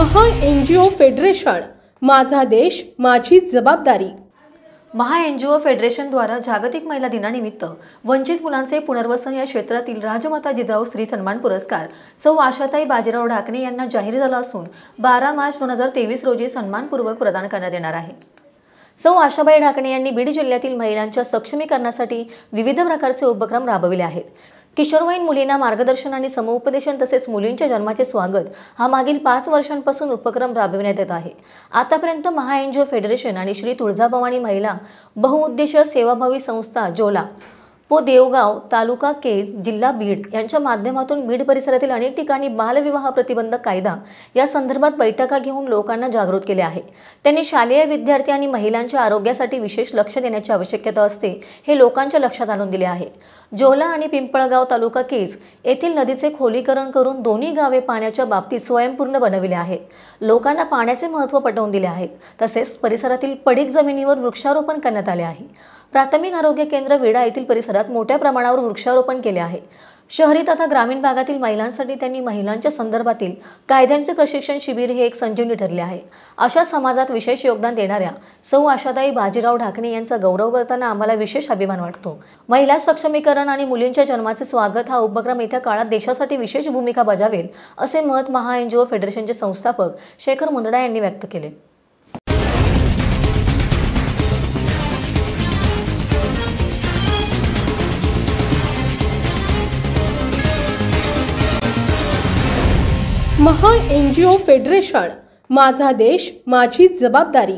महा NGO federation, माझा देश माझी जबाबदारी। महा एनजीओ फेडरेशन द्वारा जागतिक महिला दिनानिमित्त वंचित मुलांचे पुनर्वसन या क्षेत्रातील राजमाता जिजाऊ स्त्री सन्मान पुरस्कार सौ आशाताई बाजीराव ढाकणे यांना जाहीर झाला असून 12 मार्च 2023 रोजी सन्मानपूर्वक प्रदान करण्यात येणार आहे। सौ आशाबाई ढाकणे यांनी बीड जिल्ह्यातील महिलांच्या सक्षमीकरणासाठी विविध प्रकारचे उपक्रम राबविले आहेत। किशोरवयीन मुलींना मार्गदर्शन आणि समुपदेशन तसेच मुलींच्या जन्माचे स्वागत हा मागील 5 वर्षांपासून उपक्रम राबविण्यात येत आहे। आतापर्यंत महा एनजीओ फेडरेशन आणि श्री तुळजाभवानी महिला बहुउद्देशीय सेवाभावी संस्था जोला पो देवगाव तालुका केज जिल्हा बीड यांच्या माध्यमातून बीड परिसरातील अनेक ठिकाणी बालविवाह प्रतिबंधक कायदा या संदर्भात बैठका घेऊन लोकांना जागृत केले आहे। त्यांनी शालेय विद्यार्थी आणि महिलांच्या आरोग्यासाठी विशेष लक्ष देण्याची आवश्यकता असते हे लोकांच्या लक्षात आणून दिले आहे। जोला आणि पिंपळगाव तालुका केज येथील नदीचे खोलीकरण करून दोन्ही गावे पाण्याच्या बाबतीत स्वयंपूर्ण बनविले आहेत। लोकांना पाण्याचे महत्त्व पटवून दिले आहे। तसेच परिसरातील पडीक जमिनीवर वृक्षारोपण करण्यात आले आहे। प्राथमिक आरोग्य केंद्र विडा येथील परिसरात मोठ्या प्रमाणावर वृक्षारोपण केले आहे। शहरी तथा ग्रामीण भागातील महिलांसाठी त्यांनी महिलांच्या संदर्भातील कायद्यांचे प्रशिक्षण शिबिर हे एक संजीवनी ठरले आहे। अशा समाजात विशेष योगदान देणाऱ्या सौ आशाताई बाजीराव ढाकणे यांचा गौरव करताना आम्हाला विशेष अभिमान वाटतो। महिला सक्षमीकरण आणि मुलींच्या जन्माचे स्वागत हा उपक्रम येत्या काळात देशासाठी विशेष भूमिका बजावेल असे मत महा एनजीओ फेडरेशनचे संस्थापक शेखर मुंदडा यांनी व्यक्त केले। महा एनजीओ फेडरेशन, माझा देश माझी जबाबदारी।